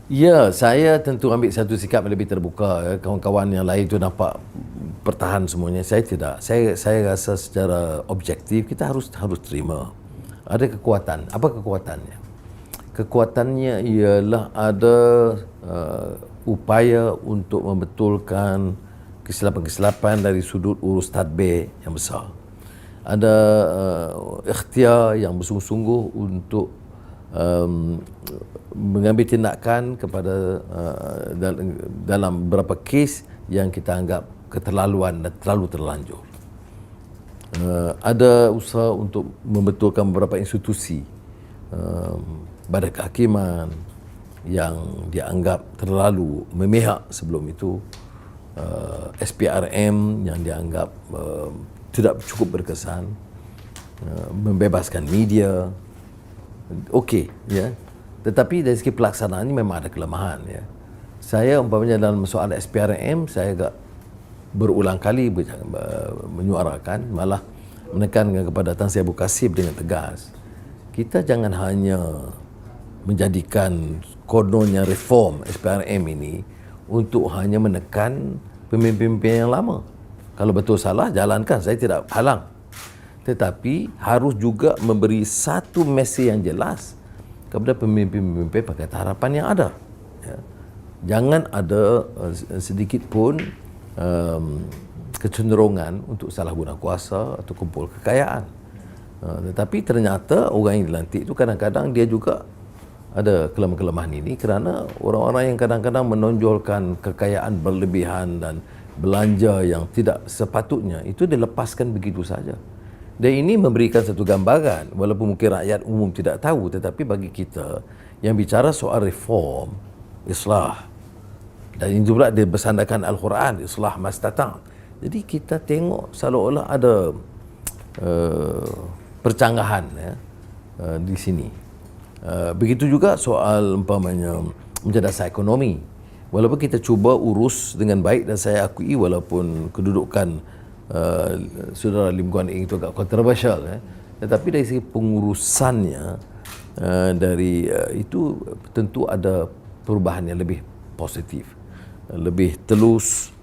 Ya, saya tentu ambil satu sikap yang lebih terbuka. Ya. Kawan-kawan yang lain tu nampak pertahan semuanya. Saya tidak. Saya rasa secara objektif kita harus terima. Ada kekuatan. Apa kekuatannya? Kekuatannya ialah ada upaya untuk membetulkan kesilapan-kesilapan dari sudut urus tadbir yang besar. Ada ikhtiar yang bersungguh-sungguh untuk um, mengambil tindakan kepada dalam beberapa kes yang kita anggap keterlaluan dan terlalu terlanjur. Ada usaha untuk membetulkan beberapa institusi, badan kehakiman yang dianggap terlalu memihak sebelum itu, SPRM yang dianggap tidak cukup berkesan, membebaskan media. Okey, ya. Tetapi dari segi pelaksanaan ini memang ada kelemahan, ya. Saya umpamanya dalam soal SPRM, saya agak berulang kali menyuarakan, malah menekankan kepada Tan Sri Abu Kasib dengan tegas. Kita jangan hanya menjadikan kononnya reform SPRM ini untuk hanya menekan pemimpin-pemimpin yang lama. Kalau betul salah, jalankan, saya tidak halang. Tetapi harus juga memberi satu mesej yang jelas kepada pemimpin-pemimpin Pakatan Harapan yang ada. Ya. Jangan ada sedikit pun kecenderungan untuk salah guna kuasa atau kumpul kekayaan. Tetapi ternyata orang yang dilantik itu kadang-kadang dia juga ada kelemahan-kelemahan ini kerana orang-orang yang kadang-kadang menonjolkan kekayaan berlebihan dan belanja yang tidak sepatutnya itu dilepaskan begitu saja. Dan ini memberikan satu gambaran, walaupun mungkin rakyat umum tidak tahu, tetapi bagi kita yang bicara soal reform, islah, dan ini pula dia bersandarkan Al-Quran, islah mastata'. Jadi kita tengok seolah-olah ada percanggahan, ya, di sini. Begitu juga soal umpamanya mencerdaskan ekonomi. Walaupun kita cuba urus dengan baik, dan saya akui walaupun kedudukan saudara Lim Guan Eng itu agak kontroversial, tetapi dari segi pengurusannya itu tentu ada perubahan yang lebih positif, lebih telus,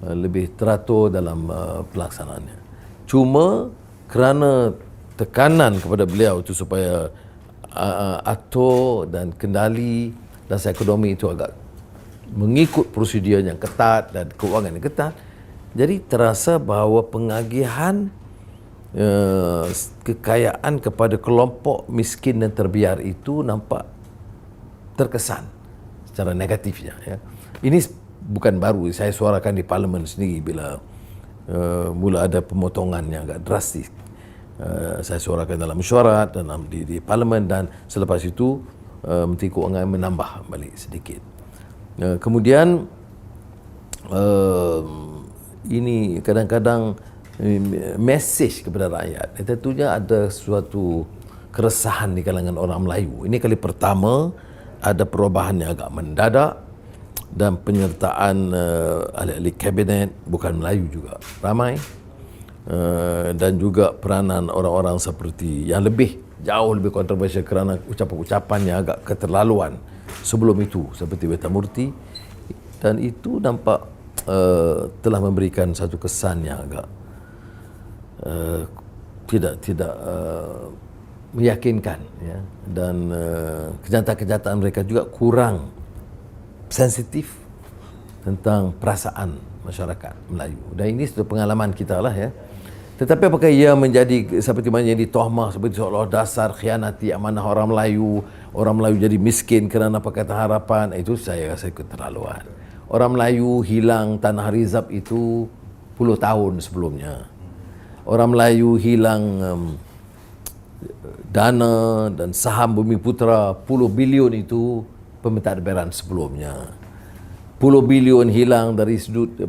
lebih teratur dalam pelaksanaannya. Cuma kerana tekanan kepada beliau itu supaya atur dan kendali dan ekonomi itu agak mengikut prosedur yang ketat dan kewangan yang ketat, jadi terasa bahawa pengagihan kekayaan kepada kelompok miskin dan terbiar itu nampak terkesan secara negatifnya, ya. Ini bukan baru, saya suarakan di Parlimen sendiri bila mula ada pemotongan yang agak drastis. Saya suarakan dalam mesyuarat di Parlimen, dan selepas itu Menteri Kewangan menambah balik sedikit. Kemudian ini kadang-kadang mesej kepada rakyat. Tentunya ada suatu keresahan di kalangan orang Melayu. Ini kali pertama ada perubahan yang agak mendadak, dan penyertaan ahli-ahli kabinet bukan Melayu juga ramai, dan juga peranan orang-orang seperti yang jauh lebih kontroversial kerana ucapan-ucapan yang agak keterlaluan sebelum itu, seperti Weta Murti, dan itu nampak telah memberikan satu kesan yang agak tidak meyakinkan, ya. Dan kenyataan-kenyataan mereka juga kurang sensitif tentang perasaan masyarakat Melayu. Dan ini satu pengalaman kita lah, ya. Tetapi apakah ia menjadi seperti mana yang ditohmah seperti seolah dasar khianati amanah orang Melayu jadi miskin kerana Pakatan Harapan, itu saya rasa keterlaluan. Orang Melayu hilang tanah rizab itu puluh tahun sebelumnya. Orang Melayu hilang dana dan saham Bumi Putra puluh bilion itu pementadbiran sebelumnya. Puluh bilion hilang dari sudut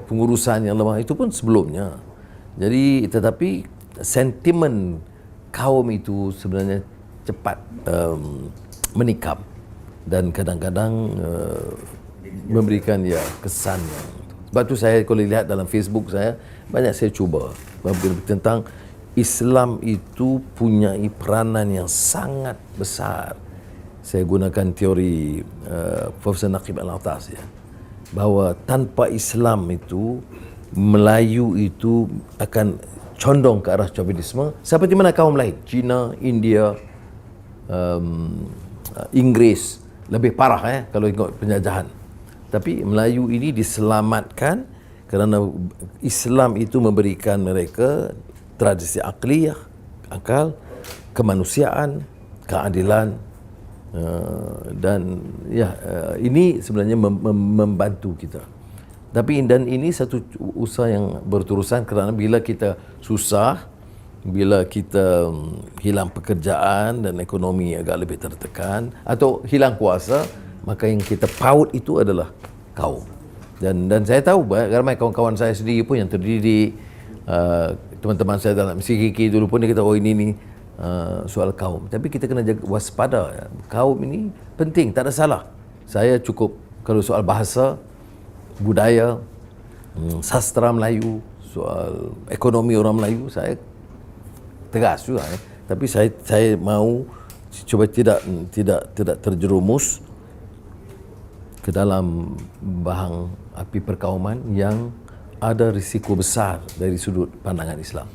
pengurusan yang lemah itu pun sebelumnya. Jadi tetapi sentimen kaum itu sebenarnya cepat menikam, dan kadang-kadang memberikan kesan yang, sebab tu saya kalau lihat dalam Facebook saya banyak saya cuba tentang Islam itu punya peranan yang sangat besar saya gunakan teori Profesor Naqib Al-Atas, ya, bahawa tanpa Islam itu Melayu itu akan condong ke arah chauvinisme seperti mana kaum lain, China, India, Inggris lebih parah kalau ikut penjajahan. Tapi Melayu ini diselamatkan kerana Islam itu memberikan mereka tradisi akliyah, akal, kemanusiaan, keadilan, dan ini sebenarnya membantu kita. Tapi dan ini satu usaha yang berterusan, kerana bila kita susah, bila kita hilang pekerjaan dan ekonomi agak lebih tertekan atau hilang kuasa, maka yang kita paut itu adalah kaum. Dan saya tahu ramai kawan-kawan saya sendiri pun yang terdidik, teman-teman saya dalam CKK dulu pun dia kata, oh ini soal kaum. Tapi kita kena jaga waspada. Kaum ini penting, tak ada salah. Saya cukup kalau soal bahasa, budaya, sastra Melayu, soal ekonomi orang Melayu, saya tegas juga. Tapi saya mau cuba tidak terjerumus ke dalam bahang api perkauman yang ada risiko besar dari sudut pandangan Islam.